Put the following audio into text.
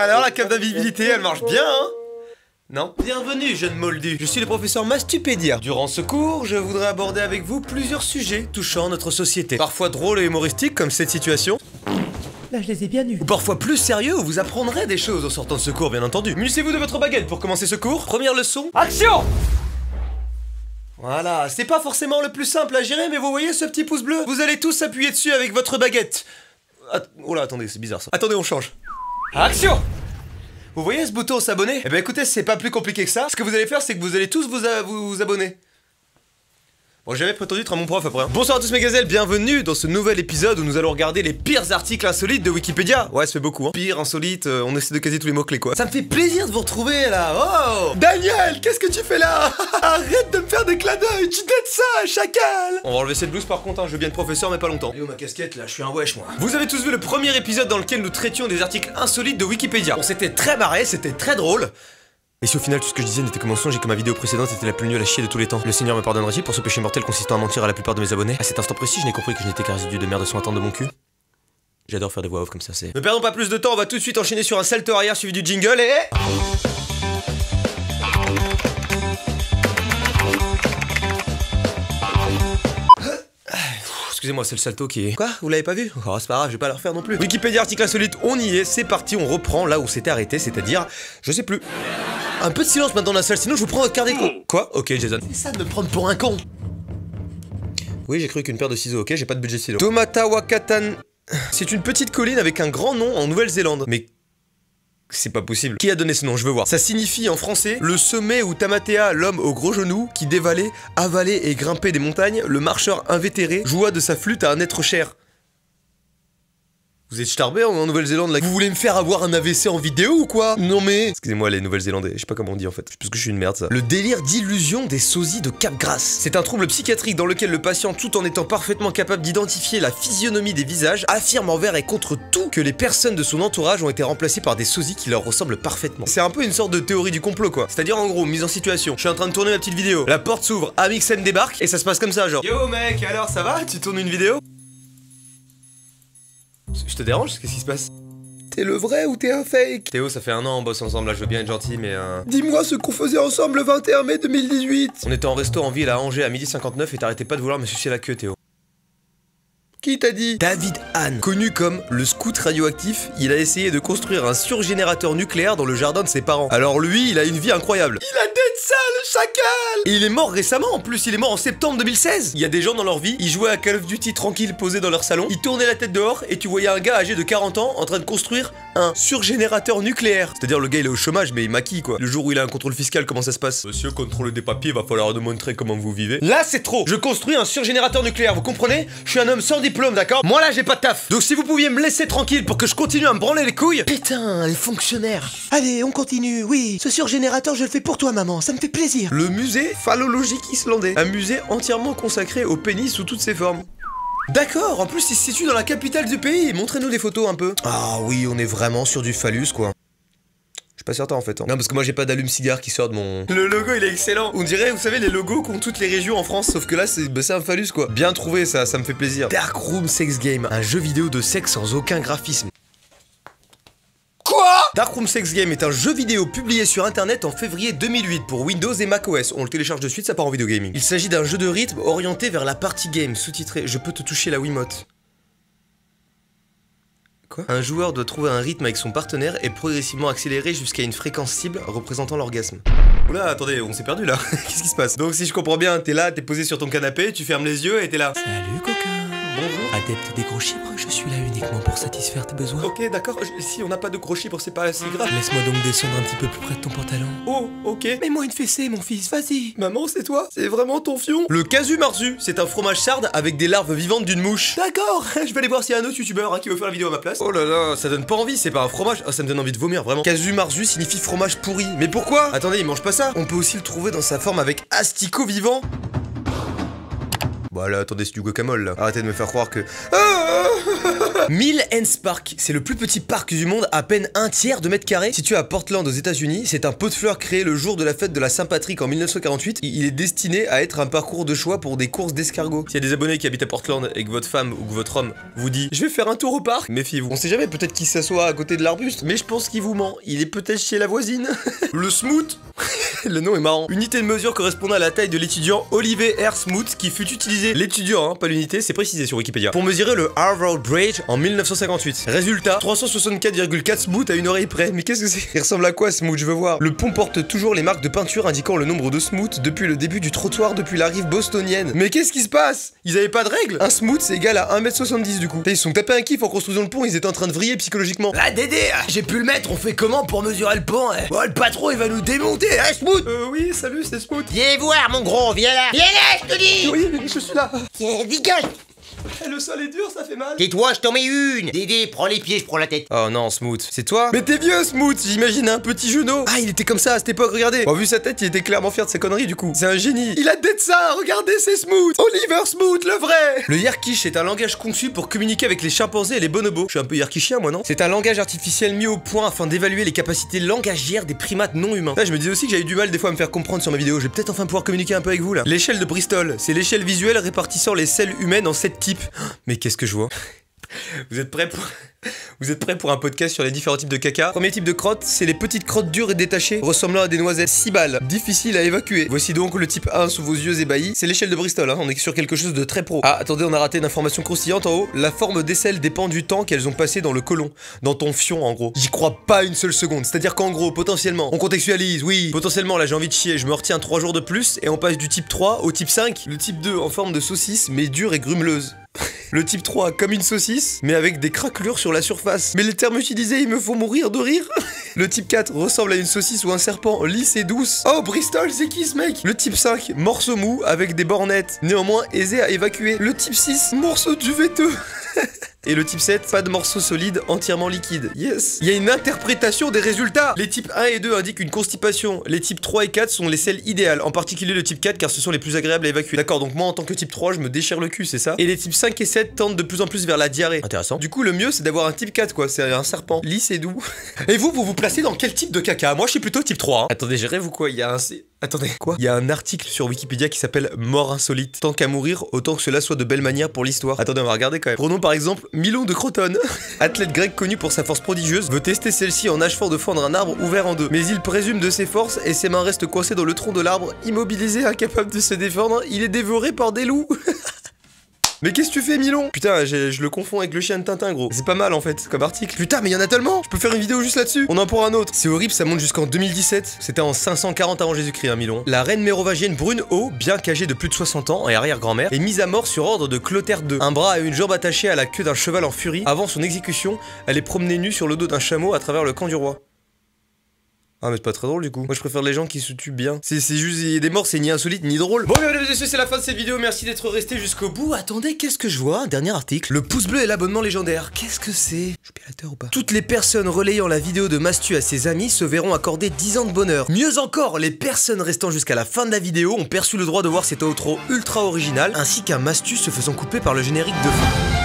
alors, la cape d'invisibilité, elle marche bien, hein? Non? Bienvenue, jeune moldu. Je suis le professeur Mastupédia. Durant ce cours, je voudrais aborder avec vous plusieurs sujets touchant notre société. Parfois drôles et humoristiques, comme cette situation. Là, je les ai bien eus. Ou parfois plus sérieux, où vous apprendrez des choses en sortant de ce cours, bien entendu. Munissez-vous de votre baguette pour commencer ce cours. Première leçon. Action! Voilà, c'est pas forcément le plus simple à gérer, mais vous voyez ce petit pouce bleu? Vous allez tous appuyer dessus avec votre baguette. Oh là, attendez, c'est bizarre ça. Attendez, on change. Action! Vous voyez ce bouton s'abonner? Eh ben écoutez, c'est pas plus compliqué que ça. Ce que vous allez faire, c'est que vous allez tous vous abonner. Bon, j'avais prétendu être à mon prof après. Hein. Bonsoir à tous mes gazelles, bienvenue dans ce nouvel épisode où nous allons regarder les pires articles insolites de Wikipédia. Ouais, ça fait beaucoup, hein. Pire, insolite, on essaie de caser tous les mots-clés, quoi. Ça me fait plaisir de vous retrouver, là. Oh Daniel, qu'est-ce que tu fais là? Arrête de me faire des clins d'œil, tu dettes ça, chacal. On va enlever cette blouse par contre, hein. Je viens de professeur, mais pas longtemps. Et où ma casquette, là? Je suis un wesh, moi. Vous avez tous vu le premier épisode dans lequel nous traitions des articles insolites de Wikipédia. On s'était très marré, c'était très drôle. Et si au final tout ce que je disais n'était que mensonge et que ma vidéo précédente était la plus nulle à chier de tous les temps, le Seigneur me pardonnera-t-il pour ce péché mortel consistant à mentir à la plupart de mes abonnés? À cet instant précis, je n'ai compris que je n'étais qu'un résidu de merde sans attendre de mon cul. J'adore faire des voix off comme ça, c'est... Ne perdons pas plus de temps, on va tout de suite enchaîner sur un salto arrière suivi du jingle et... Excusez-moi, c'est le salto qui est... Quoi? Vous l'avez pas vu? Oh, c'est pas grave, je vais pas le refaire non plus. Wikipédia article insolite, on y est, c'est parti, on reprend là où c'était arrêté, c'est-à-dire... Je sais plus. Un peu de silence maintenant dans la salle, sinon je vous prends votre carte d'écran. Quoi? Ok, Jason. C'est ça de me prendre pour un con. Oui, j'ai cru qu'une paire de ciseaux, ok, j'ai pas de budget stylo. Tomata Wakatan... C'est une petite colline avec un grand nom en Nouvelle-Zélande. Mais... c'est pas possible. Qui a donné ce nom? Je veux voir. Ça signifie en français le sommet où Tamatea, l'homme aux gros genoux, qui dévalait, avalait et grimpait des montagnes, le marcheur invétéré, joua de sa flûte à un être cher. Vous êtes starbé en Nouvelle-Zélande là? Vous voulez me faire avoir un AVC en vidéo ou quoi? Non mais... Excusez-moi les Nouvelle-Zélandais, je sais pas comment on dit en fait. Parce que je suis une merde ça. Le délire d'illusion des sosies de Capgras. C'est un trouble psychiatrique dans lequel le patient, tout en étant parfaitement capable d'identifier la physionomie des visages, affirme envers et contre tout que les personnes de son entourage ont été remplacées par des sosies qui leur ressemblent parfaitement. C'est un peu une sorte de théorie du complot quoi. C'est-à-dire en gros, mise en situation. Je suis en train de tourner ma petite vidéo. La porte s'ouvre, Amixem débarque et ça se passe comme ça genre. Yo mec, alors ça va? Tu tournes une vidéo? Je te dérange? Qu'est-ce qui se passe? T'es le vrai ou t'es un fake? Théo, ça fait 1 an on bosse ensemble là, je veux bien être gentil mais Dis-moi ce qu'on faisait ensemble le 21 mai 2018. On était en resto en ville à Angers à 12h59 et t'arrêtais pas de vouloir me sucer la queue Théo. Qui t'a dit? David Hahn, connu comme le scout radioactif, il a essayé de construire un surgénérateur nucléaire dans le jardin de ses parents. Alors lui, il a une vie incroyable. Il a d'être ça, le chacal! Et il est mort récemment, en plus, il est mort en septembre 2016. Il y a des gens dans leur vie, ils jouaient à Call of Duty tranquille posés dans leur salon, ils tournaient la tête dehors et tu voyais un gars âgé de 40 ans en train de construire un surgénérateur nucléaire. C'est-à-dire le gars il est au chômage mais il maquille quoi. Le jour où il a un contrôle fiscal, comment ça se passe? Monsieur, contrôle des papiers, va falloir nous montrer comment vous vivez. Là c'est trop! Je construis un surgénérateur nucléaire, vous comprenez? Je suis un homme sans diplôme, d'accord? Moi là j'ai pas de taf. Donc si vous pouviez me laisser tranquille pour que je continue à me branler les couilles. Putain, les fonctionnaires. Allez, on continue, oui. Ce surgénérateur, je le fais pour toi, maman, ça me fait plaisir. Le musée phallologique islandais. Un musée entièrement consacré au pénis sous toutes ses formes. D'accord, en plus il se situe dans la capitale du pays. Montrez-nous des photos un peu. Ah oui, on est vraiment sur du phallus quoi. Je suis pas certain en fait. Hein. Non parce que moi j'ai pas d'allume-cigare qui sort de mon... Le logo il est excellent. On dirait, vous savez, les logos qu'ont toutes les régions en France. Sauf que là c'est un phallus quoi. Bien trouvé ça, ça me fait plaisir. Darkroom Sex Game, un jeu vidéo de sexe sans aucun graphisme. Quoi? Darkroom Sex Game est un jeu vidéo publié sur internet en février 2008 pour Windows et macOS. On le télécharge de suite, ça part en vidéo gaming. Il s'agit d'un jeu de rythme orienté vers la party game, sous-titré Je peux te toucher la Wiimote. Quoi? Un joueur doit trouver un rythme avec son partenaire et progressivement accélérer jusqu'à une fréquence cible représentant l'orgasme. Oula, attendez, on s'est perdu là. Qu'est-ce qui se passe? Donc si je comprends bien, t'es là, t'es posé sur ton canapé, tu fermes les yeux et t'es là. Salut coquin. Bonjour. Adepte des gros chiffres, je suis là uniquement pour satisfaire tes besoins. Ok, d'accord, si on n'a pas de gros chiffres, c'est pas assez grave. Laisse-moi donc descendre un petit peu plus près de ton pantalon. Oh, ok. Mets-moi une fessée, mon fils, vas-y. Maman, c'est toi? C'est vraiment ton fion? Le casu marzu, c'est un fromage sarde avec des larves vivantes d'une mouche. D'accord, je vais aller voir s'il y a un autre youtubeur qui veut faire la vidéo à ma place. Oh là là, ça donne pas envie, c'est pas un fromage. Ah, ça me donne envie de vomir, vraiment. Casu marzu signifie fromage pourri. Mais pourquoi? Attendez, il mange pas ça. On peut aussi le trouver dans sa forme avec asticot vivant. Bon là, attendez, c'est du guacamole là. Arrêtez de me faire croire que... Millends Park, c'est le plus petit parc du monde, à peine un tiers de mètre carré. Situé à Portland aux États-Unis, c'est un pot de fleurs créé le jour de la fête de la Saint-Patrick en 1948. Il est destiné à être un parcours de choix pour des courses d'escargots. S'il y a des abonnés qui habitent à Portland et que votre femme ou que votre homme vous dit je vais faire un tour au parc, méfiez-vous. On sait jamais, peut-être qu'il s'assoit à côté de l'arbuste, mais je pense qu'il vous ment. Il est peut-être chez la voisine. Le Smoot. Le nom est marrant. Unité de mesure correspondant à la taille de l'étudiant Oliver R. Smoot qui fut utilisé. L'étudiant, hein, pas l'unité, c'est précisé sur Wikipédia. Pour mesurer le Harvard Bridge en 1958. Résultat, 364,4 Smoot à une oreille près. Mais qu'est-ce que c'est? Il ressemble à quoi Smoot? Je veux voir. Le pont porte toujours les marques de peinture indiquant le nombre de Smoot depuis le début du trottoir depuis la rive bostonienne. Mais qu'est-ce qui se passe? Ils avaient pas de règles? Un Smoot c'est égal à 1m70 du coup. Ils se sont tapés un kiff en construisant le pont, ils étaient en train de vriller psychologiquement. Ah Dédé, j'ai pu le mettre, on fait comment pour mesurer le pont? Oh, le patron il va nous démonter, hein Smoot? Oui, salut, c'est Smoot. Viens voir mon gros, viens là. Viens là, je te dis. Oui, je suis là. Tiens, dégage. Le sol est dur, ça fait mal. Tais-toi, je t'en mets une. Dédé, prends les pieds, je prends la tête. Oh non, Smoot, c'est toi? Mais t'es vieux, Smoot. J'imagine un petit genou. Ah, il était comme ça à cette époque, regardez. Bon, vu sa tête, il était clairement fier de ses conneries du coup. C'est un génie. Il a d'être ça, regardez, c'est Smoot. Oliver Smoot, le vrai. Le Yerkish est un langage conçu pour communiquer avec les chimpanzés et les bonobos. Je suis un peu yerkishien, moi, non? C'est un langage artificiel mis au point afin d'évaluer les capacités langagières des primates non humains. Là, je me disais aussi que j'avais du mal des fois à me faire comprendre sur ma vidéo. Je vais peut-être enfin pouvoir communiquer un peu avec vous là. L'échelle de Bristol, c'est l'échelle visuelle répartissant les selles humaines en 7 types. Mais qu'est-ce que je vois? Vous êtes prêts pour un podcast sur les différents types de caca? Premier type de crotte, c'est les petites crottes dures et détachées, ressemblant à des noisettes 6 balles, difficiles à évacuer. Voici donc le type 1 sous vos yeux ébahis. C'est l'échelle de Bristol, hein. On est sur quelque chose de très pro. Ah, attendez, on a raté une information croustillante en haut. La forme des selles dépend du temps qu'elles ont passé dans le côlon, dans ton fion en gros. J'y crois pas une seule seconde. C'est-à-dire qu'en gros, potentiellement, on contextualise, oui. Potentiellement, là j'ai envie de chier, je me retiens 3 jours de plus et on passe du type 3 au type 5. Le type 2 en forme de saucisse, mais dure et grumeleuse. Le type 3 comme une saucisse, mais avec des craquelures sur la surface. Mais les termes utilisés, ils me font mourir de rire. Le type 4 ressemble à une saucisse ou un serpent, lisse et douce. Oh, Bristol, c'est qui ce mec? Le type 5, morceau mou avec des bornettes, néanmoins aisé à évacuer. Le type 6, morceau duveteux. Et le type 7, pas de morceaux solides, entièrement liquides. Yes. Il y a une interprétation des résultats. Les types 1 et 2 indiquent une constipation. Les types 3 et 4 sont les selles idéales. En particulier le type 4 car ce sont les plus agréables à évacuer. D'accord, donc moi en tant que type 3, je me déchire le cul, c'est ça? Et les types 5 et 7 tendent de plus en plus vers la diarrhée. Intéressant. Du coup, le mieux c'est d'avoir un type 4 quoi. C'est un serpent. Lisse et doux. Et vous vous placez dans quel type de caca? Moi je suis plutôt type 3. Hein. Attendez, j'ai rêve ou quoi? Il y a un... Attendez, quoi? Il y a un article sur Wikipédia qui s'appelle Mort insolite. Tant qu'à mourir, autant que cela soit de belle manière pour l'histoire. Attendez, on va regarder quand même. Prenons par exemple Milon de Croton. Athlète grec connu pour sa force prodigieuse, veut tester celle-ci en achevant de fendre un arbre ouvert en deux. Mais il présume de ses forces et ses mains restent coincées dans le tronc de l'arbre, immobilisé, incapable de se défendre. Il est dévoré par des loups. Mais qu'est-ce que tu fais, Milon? Putain, je le confonds avec le chien de Tintin, gros. C'est pas mal, en fait, comme article. Putain, mais il y en a tellement. Je peux faire une vidéo juste là-dessus. On en prend un autre. C'est horrible, ça monte jusqu'en 2017. C'était en 540 avant Jésus-Christ, hein, Milon. La reine mérovingienne Brune O, bien qu'âgée de plus de 60 ans et arrière-grand-mère, est mise à mort sur ordre de Clotaire II. Un bras et une jambe attachés à la queue d'un cheval en furie. Avant son exécution, elle est promenée nue sur le dos d'un chameau à travers le camp du roi. Ah mais c'est pas très drôle du coup. Moi je préfère les gens qui se tuent bien. C'est juste, il y a des morts, c'est ni insolite ni drôle. Bon mesdames et messieurs, c'est la fin de cette vidéo, merci d'être restés jusqu'au bout. Attendez, qu'est-ce que je vois? Un dernier article. Le pouce bleu et l'abonnement légendaire. Qu'est-ce que c'est? Je suis pirateur ou pas? Toutes les personnes relayant la vidéo de Mastu à ses amis se verront accorder 10 ans de bonheur. Mieux encore, les personnes restant jusqu'à la fin de la vidéo ont perçu le droit de voir cet outro ultra original, ainsi qu'un Mastu se faisant couper par le générique de fin.